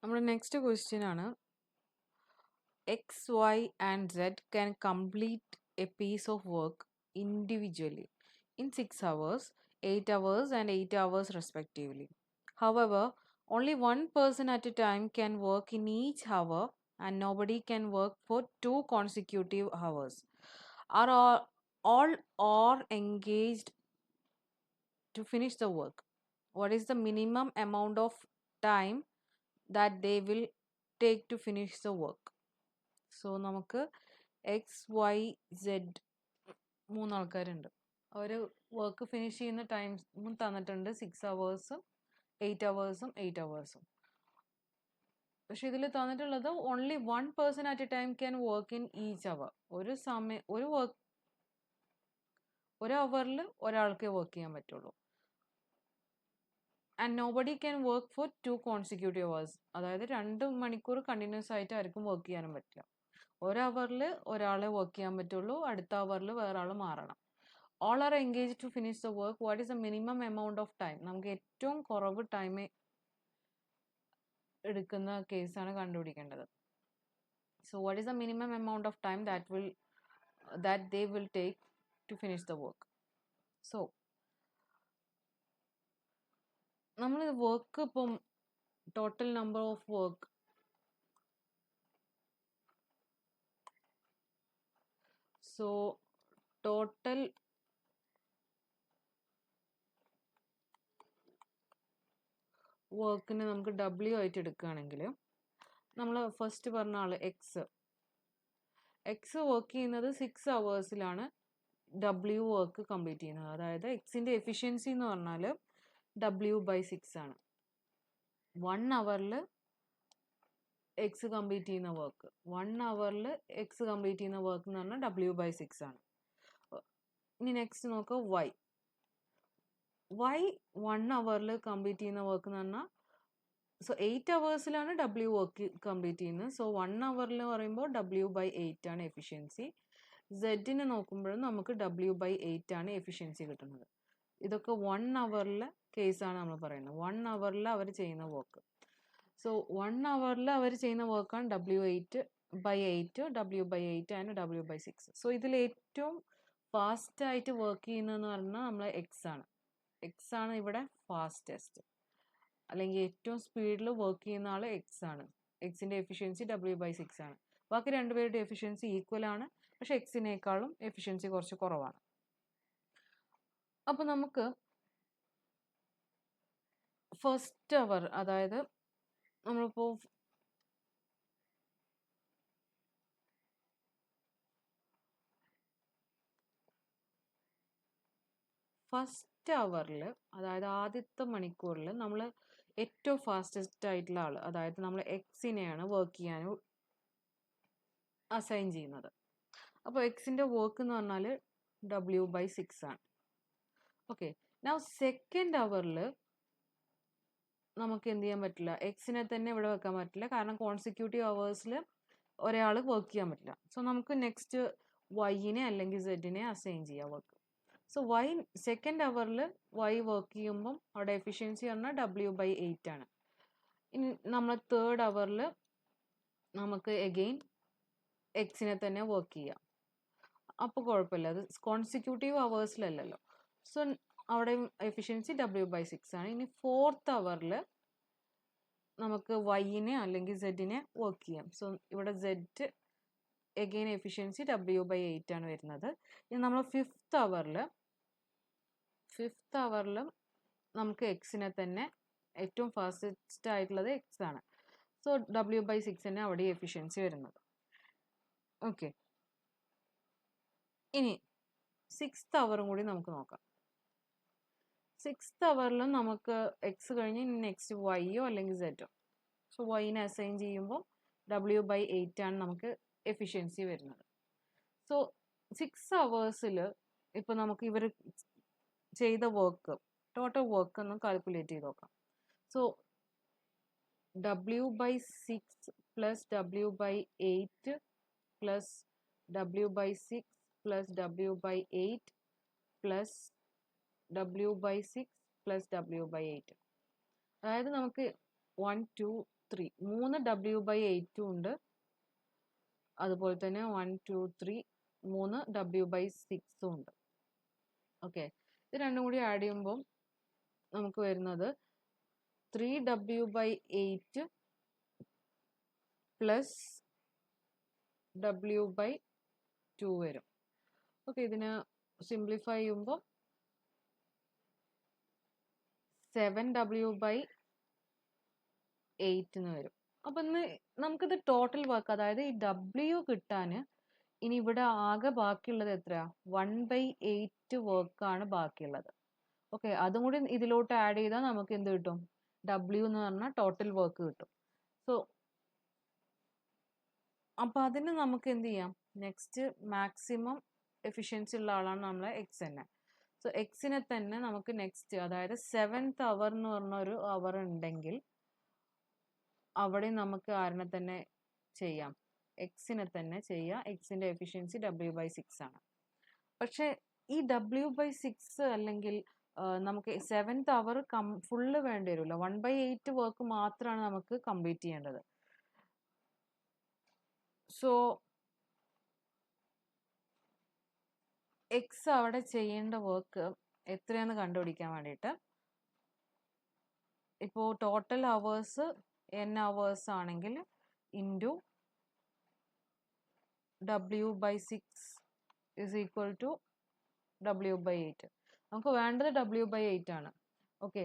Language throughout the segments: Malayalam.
നമ്മുടെ നെക്സ്റ്റ് ക്വസ്റ്റ്യൻ ആണ് X, Y, and Z can complete a piece of work individually in 6 hours, 8 hours, and 8 hours respectively. However, only one person at a time can work in each hour, and nobody can work for 2 consecutive hours. Are all are engaged to finish the work? What is the minimum amount of time that they will take to finish the work? So നമുക്ക് XYZ 3 ആൾക്കാരുണ്ട്. അവർ വർക്ക് ഫിനിഷ് ചെയ്യുന്ന ടൈം തന്നിട്ടുണ്ട് 6 അവേഴ്സും 8 അവേഴ്സും 8 അവേഴ്സും. പക്ഷെ ഇതിൽ തന്നിട്ടുള്ളത് only 1 person at a time can work in each hour. ഒരു അവറിൽ ഒരാൾക്കേ വർക്ക് ചെയ്യാൻ പറ്റുള്ളൂ. And nobody can work for 2 consecutive hours. അതായത് 2 മണിക്കൂർ കണ്ടിന്യൂസ് ആയിട്ട് ആർക്കും വർക്ക് ചെയ്യാനും പറ്റില്ല. ഒരു അവറിൽ ഒരാളെ വർക്ക് ചെയ്യാൻ പറ്റുള്ളൂ, അടുത്ത അവറിൽ വേറെ ആൾ മാറണം. All are engage to finish the work. What is the minimum amount of time? നമുക്ക് ഏറ്റവും കുറവ് ടൈം എടുക്കുന്ന കേസാണ് കണ്ടുപിടിക്കേണ്ടത്. So what is the minimum amount of time that they will take to finish the work? So നമ്മൾ വർക്ക് ഇപ്പം total number of work total വർക്കിന് നമുക്ക് W ആയിട്ട് എടുക്കുകയാണെങ്കിൽ നമ്മൾ ഫസ്റ്റ് പറഞ്ഞ ആൾ എക്സ് വർക്ക് ചെയ്യുന്നത് 6 അവേഴ്സിലാണ് W വർക്ക് കംപ്ലീറ്റ് ചെയ്യുന്നത്. അതായത് എക്സിൻ്റെ എഫിഷ്യൻസി എന്ന് പറഞ്ഞാൽ W/6 ആണ്. 1 അവറിൽ എക്സ് കംപ്ലീറ്റ് ചെയ്യുന്ന വർക്ക് എന്ന് പറഞ്ഞാൽ W/6 ആണ്. ഇനി നെക്സ്റ്റ് നോക്കുക Y 1 അവറിൽ കംപ്ലീറ്റ് ചെയ്യുന്ന വർക്ക് എന്ന് പറഞ്ഞാൽ 8 അവേഴ്സിലാണ് W വർക്ക് കംപ്ലീറ്റ് ചെയ്യുന്നത്. സോ 1 അവറിൽ പറയുമ്പോൾ W/8 ആണ് എഫിഷ്യൻസി. സെഡിനെ നോക്കുമ്പോഴും നമുക്ക് W/8 ആണ് എഫിഷ്യൻസി കിട്ടുന്നത്. ഇതൊക്കെ 1 അവറിലെ കേസാണ് നമ്മൾ പറയുന്നത്. 1 അവറിൽ അവർ ചെയ്യുന്ന വർക്ക്. സോ 1 അവറിൽ അവർ ചെയ്യുന്ന വർക്കാണ് W/8 ആൻഡ് W/6. സോ ഇതിൽ ഏറ്റവും ഫാസ്റ്റായിട്ട് വർക്ക് ചെയ്യുന്നതെന്ന് പറഞ്ഞാൽ നമ്മൾ എക്സ് ആണ് ഇവിടെ ഫാസ്റ്റസ്റ്റ്, അല്ലെങ്കിൽ ഏറ്റവും സ്പീഡിൽ വർക്ക് ചെയ്യുന്ന ആൾ എക്സ് ആണ്. എക്സിൻ്റെ എഫിഷ്യൻസി W/6 ആണ്. ബാക്കി രണ്ടുപേരുടെ എഫിഷ്യൻസി ഈക്വൽ ആണ്, പക്ഷെ എക്സിനേക്കാളും എഫിഷ്യൻസി കുറച്ച് കുറവാണ്. അപ്പോൾ നമുക്ക് ഫസ്റ്റ് അവർ, അതായത് നമ്മളിപ്പോൾ ഫസ്റ്റ് അവറിൽ, അതായത് ആദ്യത്തെ മണിക്കൂറിൽ നമ്മൾ ഏറ്റവും ഫാസ്റ്റസ്റ്റ് ആയിട്ടുള്ള ആൾ, അതായത് നമ്മൾ എക്സിനെയാണ് വർക്ക് ചെയ്യാൻ അസൈൻ ചെയ്യുന്നത്. അപ്പോൾ എക്സിൻ്റെ വർക്ക് എന്ന് പറഞ്ഞാൽ W/6 ആണ്. ഓക്കെ, നൗ സെക്കൻഡ് അവറിൽ നമുക്ക് എന്ത് ചെയ്യാൻ പറ്റില്ല, എക്സിനെ തന്നെ ഇവിടെ വെക്കാൻ പറ്റില്ല, കാരണം കോൺസിക്യൂട്ടീവ് അവേഴ്സിൽ ഒരാൾ വർക്ക് ചെയ്യാൻ പറ്റില്ല. സോ നമുക്ക് നെക്സ്റ്റ് വൈനെ അല്ലെങ്കിൽ സെഡിനെ അസൈൻ ചെയ്യാം വർക്ക്. സോ സെക്കൻഡ് അവറിൽ വൈ വർക്ക് ചെയ്യുമ്പം അവിടെ എഫിഷ്യൻസി പറഞ്ഞാൽ W/8 ആണ്. ഇനി നമ്മൾ തേർഡ് അവറിൽ നമുക്ക് എഗെയിൻ എക്സിനെ തന്നെ വർക്ക് ചെയ്യാം. അപ്പോൾ കുഴപ്പമില്ല, അത് കോൺസിക്യൂട്ടീവ് അവേഴ്സിലല്ലല്ലോ. സോ അവിടെ എഫിഷ്യൻസി W/6 ആണ്. ഇനി ഫോർത്ത് അവറിൽ നമുക്ക് വൈനെ അല്ലെങ്കിൽ സെഡിനെ വർക്ക് ചെയ്യാം. സോ ഇവിടെ സെഡ് എഗെയിൻ എഫിഷ്യൻസി W/8 ആണ് വരുന്നത്. ഇനി നമ്മൾ ഫിഫ്ത്ത് അവറിലും നമുക്ക് എക്സിനെ തന്നെ, ഏറ്റവും ഫാസ്റ്റസ്റ്റ് ആയിട്ടുള്ളത് എക്സ് ആണ്. സോ W/6 തന്നെ അവിടെ എഫിഷ്യൻസി വരുന്നത്. ഓക്കെ, ഇനി സിക്സ്ത് അവറും കൂടി നമുക്ക് നോക്കാം. സിക്സ്ത് അവറിലും നമുക്ക് എക്സ് കഴിഞ്ഞ് ഇനി നെക്സ്റ്റ് വൈയോ അല്ലെങ്കിൽ സെഡോ. സോ വൈനെ അസൈൻ ചെയ്യുമ്പോൾ W/8 ആണ് നമുക്ക് എഫിഷ്യൻസി വരുന്നത്. സോ 6 അവേഴ്സിൽ ഇപ്പോൾ നമുക്ക് ഇവർ ചെയ്ത വർക്ക്, ടോട്ടൽ വർക്ക് ഒന്ന് കാൽക്കുലേറ്റ് ചെയ്ത് നോക്കാം. So W/6 plus W/8 plus W/6 plus W/8 plus W/6 plus W/8. അതായത് നമുക്ക് 1 2 3 3W/8 ഉണ്ട്. അതുപോലെ തന്നെ 1 2 3 3W/6 ഉണ്ട്. ഓക്കെ, ഇത് രണ്ടും കൂടി ആഡ് ചെയ്യുമ്പോൾ നമുക്ക് വരുന്നത് 3W/8 പ്ലസ് W/2 വരും. ഓക്കെ, ഇതിന് സിംപ്ലിഫൈ ചെയ്യുമ്പോൾ 7W/8 എന്ന് വരും. അപ്പം ഇന്ന് നമുക്കിത് ടോട്ടൽ വർക്ക്, അതായത് ഈ W കിട്ടാൻ ഇനി ഇവിടെ ആകെ ബാക്കിയുള്ളത് എത്രയാ? 1/8 വർക്കാണ് ബാക്കിയുള്ളത്. ഓക്കെ, അതും കൂടി ഇതിലോട്ട് ആഡ് ചെയ്താൽ നമുക്ക് എന്ത് കിട്ടും? W എന്ന് പറഞ്ഞാൽ ടോട്ടൽ വർക്ക് കിട്ടും. സോ അപ്പം അതിന് നമുക്ക് എന്ത് ചെയ്യാം? നെക്സ്റ്റ് മാക്സിമം എഫിഷ്യൻസി ഉള്ള ആളാണ് നമ്മളെ എക്സ് തന്നെ. സോ എക്സിനെ തന്നെ നമുക്ക് നെക്സ്റ്റ്, അതായത് 7th അവർ എന്ന് പറഞ്ഞ ഒരു അവർ ഉണ്ടെങ്കിൽ അവിടെ നമുക്ക് ആരിനെ തന്നെ ചെയ്യാം? എക്സിനെ തന്നെ ചെയ്യാം. എക്സിന്റെ എഫിഷ്യൻസി W/6 ആണ്. പക്ഷെ ഈ W/6 അല്ലെങ്കിൽ നമുക്ക് 7th അവർ ഫുള്ള് വേണ്ടി വരില്ല. 1/8 വർക്ക് മാത്രമാണ് നമുക്ക് കംപ്ലീറ്റ് ചെയ്യേണ്ടത്. സോ എക്സ് അവിടെ ചെയ്യേണ്ട വർക്ക് എത്രയാന്ന് കണ്ടുപിടിക്കാൻ വേണ്ടിയിട്ട് ഇപ്പോൾ ടോട്ടൽ അവേഴ്സ് n അവേഴ്സ് ആണെങ്കിൽ into W/6 is equal to W/8. നമുക്ക് വേണ്ടത് W/8 ആണ്. ഓക്കെ,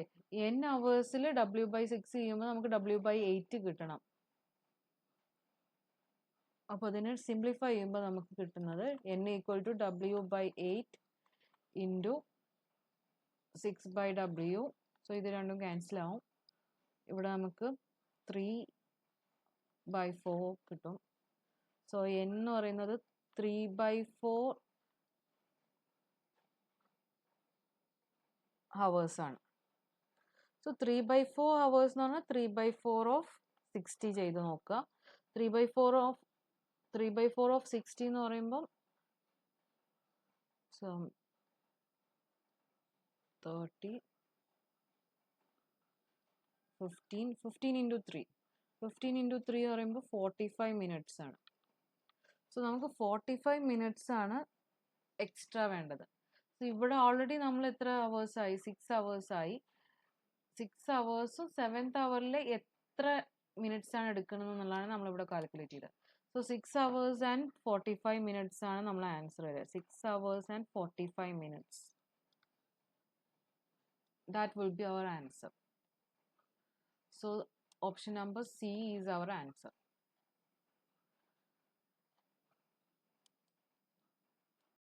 n അവേഴ്സിൽ W/6 ചെയ്യുമ്പോൾ നമുക്ക് W/8 കിട്ടണം. അപ്പോൾ അതിനെ സിംപ്ലിഫൈ ചെയ്യുമ്പോൾ നമുക്ക് കിട്ടുന്നത് n equal to W/8 into 6/W. So ഇത് രണ്ടും ക്യാൻസൽ ആവും. ഇവിടെ നമുക്ക് 3/4 കിട്ടും. സോ n എന്ന് പറയുന്നത് 3/4 ഹവേഴ്സ് ആണ്. സോ 3/4 ഹവേഴ്സ് എന്ന് പറഞ്ഞാൽ 3/4 ഓഫ് 60 ചെയ്ത് നോക്കുക. 3/4 ഓഫ് 60 എന്ന് പറയുമ്പം 30 15 ഇൻറ്റു 3 എന്ന് പറയുമ്പോൾ 45 മിനിറ്റ്സ് ആണ്. സോ നമുക്ക് 45 മിനിറ്റ്സ് ആണ് എക്സ്ട്രാ വേണ്ടത്. സോ ഇവിടെ ഓൾറെഡി നമ്മൾ എത്ര അവേഴ്സ് ആയി? 6 അവേഴ്സ് ആയി. 6 അവേഴ്സും 7th അവറിൽ എത്ര മിനിറ്റ്സ് ആണ് എടുക്കുന്നത് എന്നുള്ളതാണ് നമ്മളിവിടെ കാൽക്കുലേറ്റ് ചെയ്തത്. സോ 6 hours and 45 minutes ആണ് നമ്മൾ ആൻസർ വരിക. 6 hours and 45 minutes. That will be our answer. So option number C is our answer.